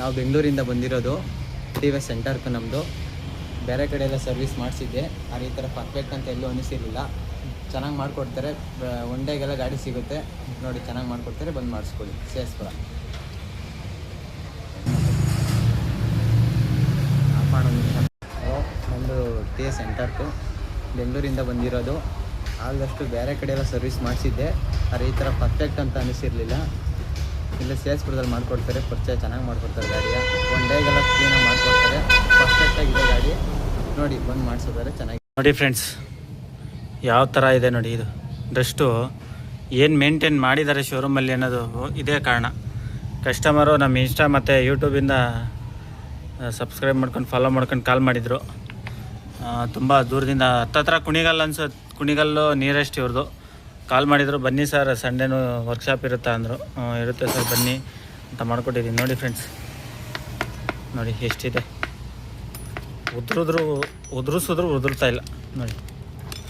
ನಾವು ಬೆಂಗಳೂರಿಂದ ಬಂದಿರೋದು. ಟಿ ವಿ ಎಸ್ ಸೆಂಟರ್ಗೆ ನಮ್ಮದು. ಬೇರೆ ಕಡೆ ಎಲ್ಲ ಸರ್ವಿಸ್ ಮಾಡಿಸಿದ್ದೆ, ಆದರೆ ಈ ಥರ ಪರ್ಫೆಕ್ಟ್ ಅಂತ ಎಲ್ಲೂ ಅನ್ನಿಸಿರಲಿಲ್ಲ. ಚೆನ್ನಾಗಿ ಮಾಡಿಕೊಡ್ತಾರೆ, ಒನ್ ಡೇಗೆಲ್ಲ ಗಾಡಿ ಸಿಗುತ್ತೆ ನೋಡಿ, ಚೆನ್ನಾಗಿ ಮಾಡಿಕೊಡ್ತಾರೆ, ಬಂದು ಮಾಡಿಸ್ಕೊಳ್ಳಿ. ಸೇಸ್ಪುರ ನಮ್ಮದು ಟಿ ವಿ ಎಸ್ ಸೆಂಟರ್ಕು, ಬೆಂಗಳೂರಿಂದ ಬಂದಿರೋದು. ಆದಷ್ಟು ಬೇರೆ ಕಡೆ ಎಲ್ಲ ಸರ್ವಿಸ್ ಮಾಡಿಸಿದ್ದೆ, ಆದರೆ ಈ ಥರ ಪರ್ಫೆಕ್ಟ್ ಅಂತ ಅನ್ನಿಸಿರಲಿಲ್ಲ. ಇಲ್ಲಿ ಸೇಸ್ಪುರದಲ್ಲಿ ಮಾಡಿಕೊಡ್ತಾರೆ, ಪರಿಚಯ ಚೆನ್ನಾಗಿ ಮಾಡಿಕೊಡ್ತಾರೆ ಗಾಡಿಯ. ಒನ್ ಡೇಗೆಲ್ಲ ಕ್ಲೀನಾಗಿ ಮಾಡಿಕೊಡ್ತಾರೆ, ಪರ್ಫೆಕ್ಟಾಗಿದೆ ಗಾಡಿ ನೋಡಿ, ಬಂದು ಮಾಡಿಸಿದ್ದಾರೆ ಚೆನ್ನಾಗಿ. ನೋಡಿ ಫ್ರೆಂಡ್ಸ್, ಯಾವ ಥರ ಇದೆ ನೋಡಿ. ಇದು ಡಸ್ಟು ಏನು ಮೇಂಟೈನ್ ಮಾಡಿದ್ದಾರೆ ಶೋರೂಮಲ್ಲಿ ಅನ್ನೋದು ಇದೇ ಕಾರಣ. ಕಸ್ಟಮರು ನಮ್ಮ ಇನ್ಸ್ಟಾ ಮತ್ತು ಯೂಟ್ಯೂಬಿಂದ ಸಬ್ಸ್ಕ್ರೈಬ್ ಮಾಡ್ಕೊಂಡು ಫಾಲೋ ಮಾಡ್ಕೊಂಡು ಕಾಲ್ ಮಾಡಿದರು. ತುಂಬ ದೂರದಿಂದ ಹತ್ತತ್ರ ಕುಣಿಗಲ್ಲು ನಿಯರೆಸ್ಟ್ ಇವ್ರದ್ದು. ಕಾಲ್ ಮಾಡಿದರು, ಬನ್ನಿ ಸರ್ ಸಂಡೇನೂ ವರ್ಕ್ಶಾಪ್ ಇರುತ್ತಾ ಅಂದರು. ಇರುತ್ತೆ ಸರ್ ಬನ್ನಿ ಅಂತ ಮಾಡಿಕೊಟ್ಟಿದ್ದೀನಿ. ನೋಡಿ ಫ್ರೆಂಡ್ಸ್, ನೋಡಿ ಎಷ್ಟಿದೆ, ಉದುರಿಸಿದ್ರು ಉದುರ್ತಾ ಇಲ್ಲ ನೋಡಿ.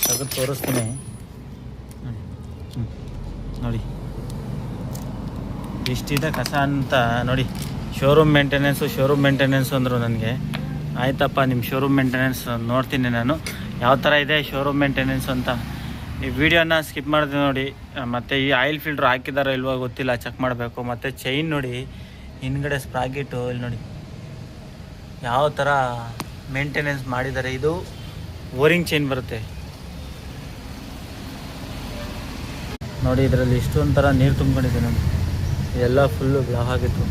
ತೆಗೆದು ತೋರಿಸ್ತೀನಿ ನೋಡಿ, ಇಷ್ಟಿದೆ ಕಸ ಅಂತ ನೋಡಿ. ಶೋರೂಮ್ ಮೇಂಟೆನೆನ್ಸು ಅಂದರು ನನಗೆ. ಆಯ್ತಪ್ಪ, ನಿಮ್ಮ ಶೋರೂಮ್ ಮೇಂಟೆನೆನ್ಸ್ ನೋಡ್ತೀನಿ ನಾನು ಯಾವ ಥರ ಇದೆ ಶೋರೂಮ್ ಮೇಂಟೆನೆನ್ಸ್ ಅಂತ. ಈ ವಿಡಿಯೋನ ಸ್ಕಿಪ್ ಮಾಡಿದೆ ನೋಡಿ. ಮತ್ತು ಈ ಆಯಿಲ್ ಫಿಲ್ಟ್ರ್ ಹಾಕಿದಾರೋ ಇಲ್ವೋ ಗೊತ್ತಿಲ್ಲ, ಚೆಕ್ ಮಾಡಬೇಕು. ಮತ್ತು ಚೈನ್ ನೋಡಿ, ಹಿಂದ್ಗಡೆ ಸ್ಪ್ರಾಗಿಟ್ಟು ಇಲ್ಲಿ ನೋಡಿ ಯಾವ ಥರ ಮೇಂಟೆನೆನ್ಸ್ ಮಾಡಿದ್ದಾರೆ. ಇದು ಓರಿಂಗ್ ಚೈನ್ ಬರುತ್ತೆ ನೋಡಿ. ಇದರಲ್ಲಿ ಇಷ್ಟೊಂಥರ ನೀರು ತುಂಬ್ಕೊಂಡಿದೆ ನೋಡಿ, ಇದೆಲ್ಲ ಫುಲ್ಲು ಬ್ಲಾಕ್ ಆಗಿತ್ತು.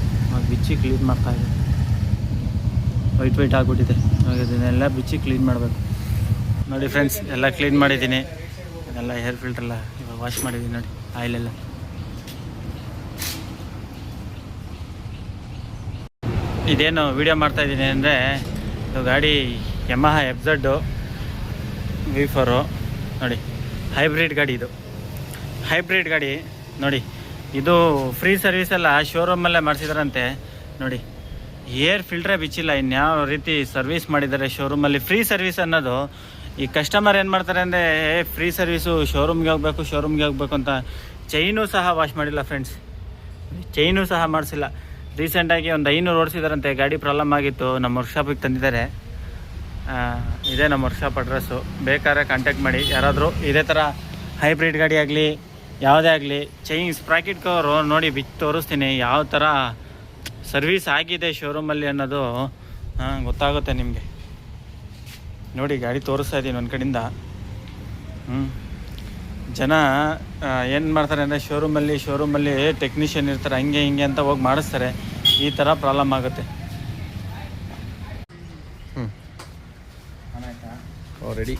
ಬಿಚ್ಚಿ ಕ್ಲೀನ್ ಮಾಡ್ತಾಯಿದ್ದೆ, ವೈಟ್ ಆಗಿಬಿಟ್ಟಿದೆ. ಇದನ್ನೆಲ್ಲ ಬಿಚ್ಚಿ ಕ್ಲೀನ್ ಮಾಡಬೇಕು ನೋಡಿ ಫ್ರೆಂಡ್ಸ್. ಎಲ್ಲ ಕ್ಲೀನ್ ಮಾಡಿದ್ದೀನಿ, ಎಲ್ಲ ಏರ್ ಫಿಲ್ಟ್ರೆಲ್ಲ ಇವಾಗ ವಾಶ್ ಮಾಡಿದ್ದೀನಿ ನೋಡಿ, ಆಯಿಲೆಲ್ಲ. ಇದೇನು ವೀಡಿಯೋ ಮಾಡ್ತಾಯಿದ್ದೀನಿ ಅಂದರೆ, ಇದು ಗಾಡಿ ಯಮಹ FZ V4 ನೋಡಿ, ಹೈಬ್ರಿಡ್ ಗಾಡಿ. ಇದು ಹೈಬ್ರಿಡ್ ಗಾಡಿ ನೋಡಿ. ಇದು ಫ್ರೀ ಸರ್ವಿಸೆಲ್ಲ ಶೋರೂಮಲ್ಲೇ ಮಾಡಿಸಿದಾರಂತೆ ನೋಡಿ. ಏರ್ ಫಿಲ್ಟ್ರೇ ಬಿಚ್ಚಿಲ್ಲ, ಇನ್ಯಾವ ರೀತಿ ಸರ್ವಿಸ್ ಮಾಡಿದ್ದಾರೆ ಶೋರೂಮಲ್ಲಿ. ಫ್ರೀ ಸರ್ವಿಸ್ ಅನ್ನೋದು ಈ ಕಸ್ಟಮರ್ ಏನು ಮಾಡ್ತಾರೆ ಅಂದರೆ, ಫ್ರೀ ಸರ್ವಿಸು ಶೋರೂಮ್ಗೆ ಹೋಗಬೇಕು ಅಂತ ಚೈನು ಸಹ ವಾಶ್ ಮಾಡಿಲ್ಲ ಫ್ರೆಂಡ್ಸ್. ಚೈನು ಸಹ ಮಾಡಿಸಿಲ್ಲ. ರೀಸೆಂಟಾಗಿ ಒಂದು 500 ಓಡಿಸಿದಾರಂತೆ, ಗಾಡಿ ಪ್ರಾಬ್ಲಮ್ ಆಗಿತ್ತು. ನಮ್ಮ ವರ್ಕ್ಶಾಪಿಗೆ ತಂದಿದ್ದಾರೆ. ಇದೇ ನಮ್ಮ ವರ್ಕ್ಶಾಪ್ ಅಡ್ರೆಸ್ಸು. ಬೇಕಾದ್ರೆ ಕಾಂಟ್ಯಾಕ್ಟ್ ಮಾಡಿ. ಯಾರಾದರೂ ಇದೇ ಥರ ಹೈಬ್ರಿಡ್ ಗಾಡಿ ಆಗಲಿ ಯಾವುದೇ ಆಗಲಿ, ಚೈನ್ ಸ್ಪ್ರಾಕೆಟ್ ಕವರು ನೋಡಿ ಬಿಚ್ಚಿ ತೋರಿಸ್ತೀನಿ ಯಾವ ಥರ ಸರ್ವಿಸ್ ಆಗಿದೆ ಶೋರೂಮಲ್ಲಿ ಅನ್ನೋದು ಗೊತ್ತಾಗುತ್ತೆ ನಿಮಗೆ. ನೋಡಿ ಗಾಡಿ ತೋರಿಸ್ತಾ ಇದ್ದೀನಿ ಒಂದು ಕಡೆಯಿಂದ. ಜನ ಏನು ಮಾಡ್ತಾರೆ ಅಂದರೆ, ಶೋರೂಮಲ್ಲಿ ಟೆಕ್ನಿಷಿಯನ್ ಇರ್ತಾರೆ, ಹಂಗೆ ಹಿಂಗೆ ಅಂತ ಹೋಗಿ ಮಾಡಿಸ್ತಾರೆ. ಈ ಥರ ಪ್ರಾಬ್ಲಮ್ ಆಗುತ್ತೆ. ರೆಡಿ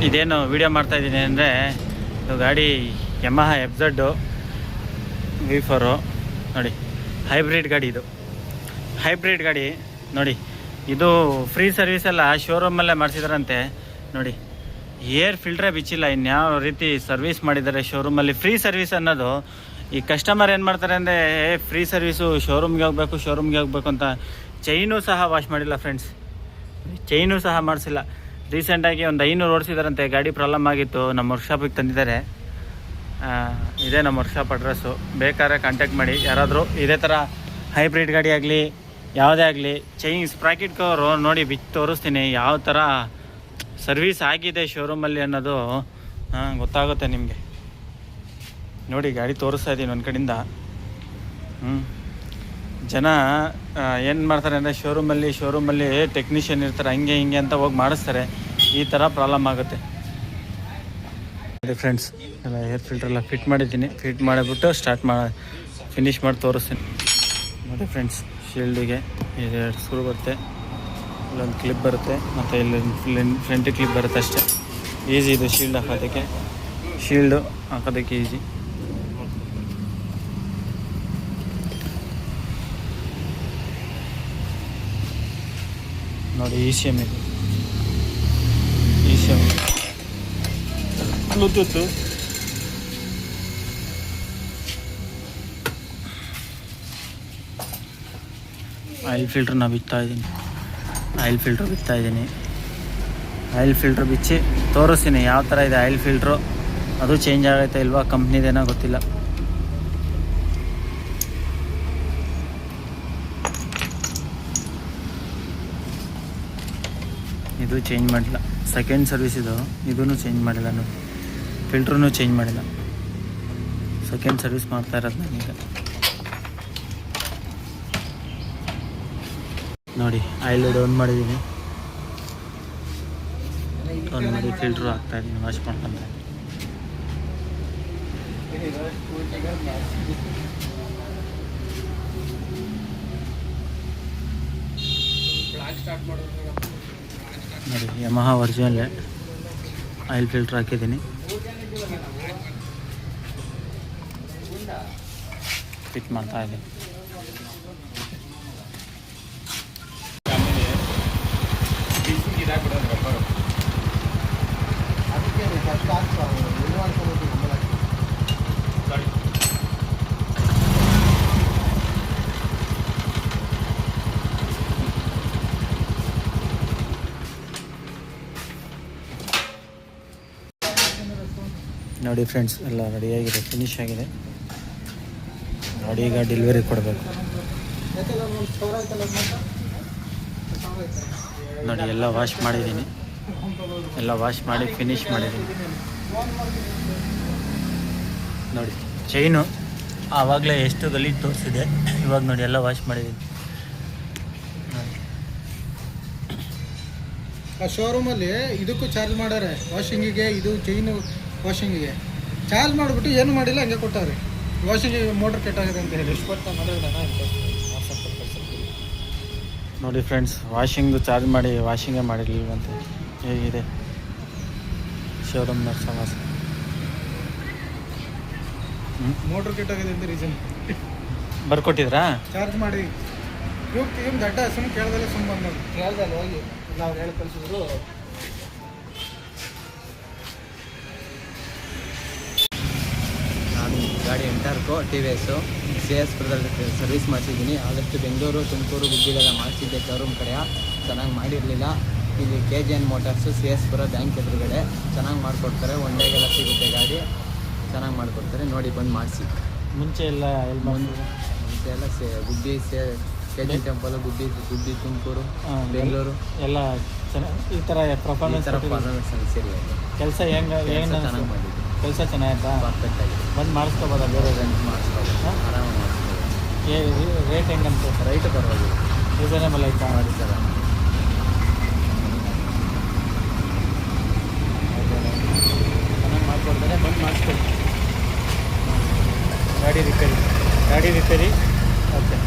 ಇದೇನು ವೀಡಿಯೋ ಮಾಡ್ತಾಯಿದ್ದೀನಿ ಅಂದರೆ, ಇದು ಗಾಡಿ ಯಮಹ FZ V4 ನೋಡಿ, ಹೈಬ್ರಿಡ್ ಗಾಡಿ. ಇದು ಹೈಬ್ರಿಡ್ ಗಾಡಿ ನೋಡಿ. ಇದು ಫ್ರೀ ಸರ್ವಿಸೆಲ್ಲ ಶೋರೂಮಲ್ಲೇ ಮಾಡಿಸಿದಾರಂತೆ ನೋಡಿ. ಏರ್ ಫಿಲ್ಟ್ರೇ ಬಿಚ್ಚಿಲ್ಲ, ಇನ್ಯಾವ ರೀತಿ ಸರ್ವಿಸ್ ಮಾಡಿದ್ದಾರೆ ಶೋರೂಮಲ್ಲಿ. ಫ್ರೀ ಸರ್ವಿಸ್ ಅನ್ನೋದು ಈ ಕಸ್ಟಮರ್ ಏನು ಮಾಡ್ತಾರೆ ಅಂದರೆ, ಫ್ರೀ ಸರ್ವಿಸು ಶೋರೂಮ್ಗೆ ಹೋಗಬೇಕು ಅಂತ ಚೈನು ಸಹ ವಾಶ್ ಮಾಡಿಲ್ಲ ಫ್ರೆಂಡ್ಸ್. ಚೈನು ಸಹ ಮಾಡಿಸಿಲ್ಲ. ರೀಸೆಂಟಾಗಿ ಒಂದು 500 ಓಡಿಸಿದಾರಂತೆ, ಗಾಡಿ ಪ್ರಾಬ್ಲಮ್ ಆಗಿತ್ತು. ನಮ್ಮ ವರ್ಕ್ಶಾಪಿಗೆ ತಂದಿದ್ದಾರೆ. ಇದೇ ನಮ್ಮ ವರ್ಕ್ಶಾಪ್ ಅಡ್ರೆಸ್ಸು. ಬೇಕಾದ್ರೆ ಕಾಂಟ್ಯಾಕ್ಟ್ ಮಾಡಿ. ಯಾರಾದರೂ ಇದೇ ಥರ ಹೈಬ್ರಿಡ್ ಗಾಡಿ ಆಗಲಿ ಯಾವುದೇ ಆಗಲಿ, ಚೈನ್ ಸ್ಪ್ರಾಕೆಟ್ ಕವರು ನೋಡಿ ಬಿಚ್ಚಿ ತೋರಿಸ್ತೀನಿ ಯಾವ ಥರ ಸರ್ವೀಸ್ ಆಗಿದೆ ಶೋರೂಮಲ್ಲಿ ಅನ್ನೋದು ಗೊತ್ತಾಗುತ್ತೆ ನಿಮಗೆ. ನೋಡಿ ಗಾಡಿ ತೋರಿಸ್ತಾ ಇದ್ದೀನಿ ಒಂದು ಕಡೆಯಿಂದ. ಜನ ಏನು ಮಾಡ್ತಾರೆ ಅಂದರೆ ಶೋರೂಮಲ್ಲಿ ಟೆಕ್ನಿಷಿಯನ್ ಇರ್ತಾರೆ, ಹಂಗೆ ಹಿಂಗೆ ಅಂತ ಹೋಗಿ ಮಾಡಿಸ್ತಾರೆ. ಈ ಥರ ಪ್ರಾಬ್ಲಮ್ ಆಗುತ್ತೆ. ಫ್ರೆಂಡ್ಸ್ ಎಲ್ಲ ಏರ್ ಫಿಲ್ಟರ್ ಎಲ್ಲ ಫಿಟ್ ಮಾಡಿದ್ದೀನಿ. ಫಿಟ್ ಮಾಡಿಬಿಟ್ಟು ಫಿನಿಶ್ ಮಾಡಿ ತೋರಿಸ್ತೀನಿ. ನೋಡಿ ಫ್ರೆಂಡ್ಸ್, ಶೀಲ್ಡಿಗೆ ಎರಡು ಸ್ಕ್ರೂ ಬರುತ್ತೆ, ಇಲ್ಲೊಂದು ಕ್ಲಿಪ್ ಬರುತ್ತೆ, ಮತ್ತು ಇಲ್ಲಿ ಫ್ರಂಟ್ ಕ್ಲಿಪ್ ಬರುತ್ತೆ ಅಷ್ಟೇ. ಈಸಿ ಇದು ಶೀಲ್ಡು ಹಾಕೋದಕ್ಕೆ ಈಸಿ. ನೋಡಿ ECM ಇದು, ECM ಬ್ಲೂಟೂತು. ಆಯಿಲ್ ಫಿಲ್ಟ್ರ್ ಬಿಚ್ತಾ ಇದ್ದೀನಿ. ಆಯಿಲ್ ಫಿಲ್ಟ್ರ್ ಬಿಚ್ಚಿ ತೋರಿಸ್ತೀನಿ ಯಾವ ಥರ ಇದೆ ಆಯಿಲ್ ಫಿಲ್ಟ್ರು. ಅದು ಚೇಂಜ್ ಆಗೈತೆ ಇಲ್ವಾ, ಕಂಪ್ನಿದೇನೋ ಗೊತ್ತಿಲ್ಲ. ಇದು ಚೇಂಜ್ ಮಾಡಿಲ್ಲ, ಸೆಕೆಂಡ್ ಸರ್ವಿಸ್ ಇದು. ಇದೂ ಚೇಂಜ್ ಮಾಡಿಲ್ಲ, ನಾನು ಫಿಲ್ಟ್ರೂ ಚೇಂಜ್ ಮಾಡಿಲ್ಲ. ಸೆಕೆಂಡ್ ಸರ್ವಿಸ್ ಮಾಡ್ತಾ ಇರೋದು ನಾನೀಗ. ನೋಡಿ ಆಯಿಲ್ ಡೌನ್ ಮಾಡಿದ್ದೀನಿ, ಮಾಡಿ ಫಿಲ್ಟ್ರು ಹಾಕ್ತಾಯಿದ್ದೀನಿ ವಾಶ್ ಮಾಡ್ಕೊಂಡ್ರೆ. ನೋಡಿ ಯಮಹಾ ಒರಿಜಿನಲ್ಲೇ ಆಯಿಲ್ ಫಿಲ್ಟ್ರ್ ಹಾಕಿದ್ದೀನಿ. ಫಿಟ್ ಮಾಡ್ತಾ ಇದ್ದೀನಿ. ನೋಡಿ ಫ್ರೆಂಡ್ಸ್, ಎಲ್ಲ ರೆಡಿಯಾಗಿದೆ, ಫಿನಿಶ್ ಆಗಿದೆ. ನೋಡಿ ಈಗ ಡೆಲಿವರಿ ಕೊಡಬೇಕು. ನೋಡಿ ಎಲ್ಲ ವಾಶ್ ಮಾಡಿದ್ದೀನಿ, ಎಲ್ಲ ವಾಶ್ ಮಾಡಿ ಫಿನಿಶ್ ಮಾಡಿದ್ದೀನಿ. ನೋಡಿ ಚೈನು ಆವಾಗಲೇ ಎಷ್ಟು ಗಲೀಜು ತೋರಿಸಿದೆ, ಇವಾಗ ನೋಡಿ ಎಲ್ಲ ವಾಶ್ ಮಾಡಿದ್ದೀನಿ. ಆ ಶೋರೂಮಲ್ಲಿ ಇದಕ್ಕೂ ಚಾರ್ಜ್ ಮಾಡ್ಯಾರೆ, ವಾಷಿಂಗಿಗೆ, ಇದು ಚೈನು ವಾಷಿಂಗಿಗೆ ಚಾರ್ಜ್ ಮಾಡಿಬಿಟ್ಟು ಏನು ಮಾಡಿಲ್ಲ, ಹಂಗೆ ಕೊಟ್ಟವ್ರೆ. ವಾಷಿಂಗಿಗೆ ಮೋಟ್ರ್ ಕೆಟ್ಟಾಗಿದೆ ಅಂತ ಹೇಳಿ ನೋಡಿ ಫ್ರೆಂಡ್ಸ್, ವಾಷಿಂಗು ಚಾರ್ಜ್ ಮಾಡಿ ವಾಷಿಂಗೇ ಮಾಡಿರಲಿಲ್ವಂತೆ. ಹೇಗಿದೆ ಶೋರೂಮ್ನ ಸಮಸ್ಯೆ. ಮೋಟ್ರ್ ಕೆಟ್ಟಾಗಿದೆ ಅಂತ ರೀಸನ್ ಬರ್ಕೊಟ್ಟಿದ್ರಾ? ಚಾರ್ಜ್ ಮಾಡಿ ಇವ್ನು ದಡ್ಡ ಸುಮ್ಮನೆ ಕೇಳ್ದಲ್ಲೇ ಸುಮ್ಮನೆ ಬಂದು ಕೇಳ್ದಲ್ಲ ಹೋಗಿ ನಾವು ಹೇಳಿ ಕಳಿಸಿದ್ರು. ನಾನು ಗಾಡಿ ಎಂಟರ್ಕೋ TVS CS ಪುರದಲ್ಲಿ ಸರ್ವಿಸ್ ಮಾಡಿಸಿದ್ದೀನಿ. ಆದಷ್ಟು ಬೆಂಗಳೂರು, ತುಮಕೂರು, ಗುಬ್ಬಿಲೆಲ್ಲ ಮಾಡಿಸಿದ್ದೆ ಶೋರೂಮ್ ಕಡೆ. ಚೆನ್ನಾಗಿ ಮಾಡಿರಲಿಲ್ಲ. ಇಲ್ಲಿ KGN ಮೋಟಾರ್ಸು CS ಪುರ ಬ್ಯಾಂಕ್ ಎದುರುಗಡೆ ಚೆನ್ನಾಗಿ ಮಾಡಿಕೊಡ್ತಾರೆ. ಒನ್ ಡೇಗೆಲ್ಲ ಸಿಗುತ್ತೆ ಗಾಡಿ, ಚೆನ್ನಾಗಿ ಮಾಡಿಕೊಡ್ತಾರೆ. ನೋಡಿ ಬಂದು ಮಾಡಿಸಿ. ಮುಂಚೆ ಎಲ್ಲ ಮುಂಚೆ ಎಲ್ಲ ಗುಬ್ಬಿ KG ಟೆಂಪಲ್, ಗುಬ್ಬಿ, ತುಮಕೂರು, ಬೆಂಗಳೂರು ಎಲ್ಲ ಚೆನ್ನಾಗಿ ಈ ಥರ ಪರ್ಫಾರ್ಮೆನ್ಸ್ ಸರಿ. ಕೆಲಸ ಏನು ಚೆನ್ನಾಗಿ ಮಾಡಿದ್ವಿ. ಕೆಲಸ ಚೆನ್ನಾಗಿತ್ತಾ? ಪರ್ಫೆಕ್ಟ್ ಆಗಿದೆ. ಬಂದು ಮಾಡಿಸ್ಕೋಬೋದಾ? ಬೇರೆ ಮಾಡಿಸ್ಬೋದು, ಆರಾಮಾಗಿ ಮಾಡಿಸ್ಬೋದು. ರೇಟ್ ಹೆಂಗಂತ? ರೈಟು ಪರವಾಗಿಲ್ಲ, ರೀಸನೇಬಲ್ ಆಯ್ತಾ? ಮಾಡಿ ಸರ್. ಚೆನ್ನಾಗಿ ಮಾಡಿಕೊಡ್ತಾರೆ, ಬಂದು ಮಾಡಿಸ್ಕೊಡಿ. ಗಾಡಿ ರಿಪೇರಿ ಓಕೆ.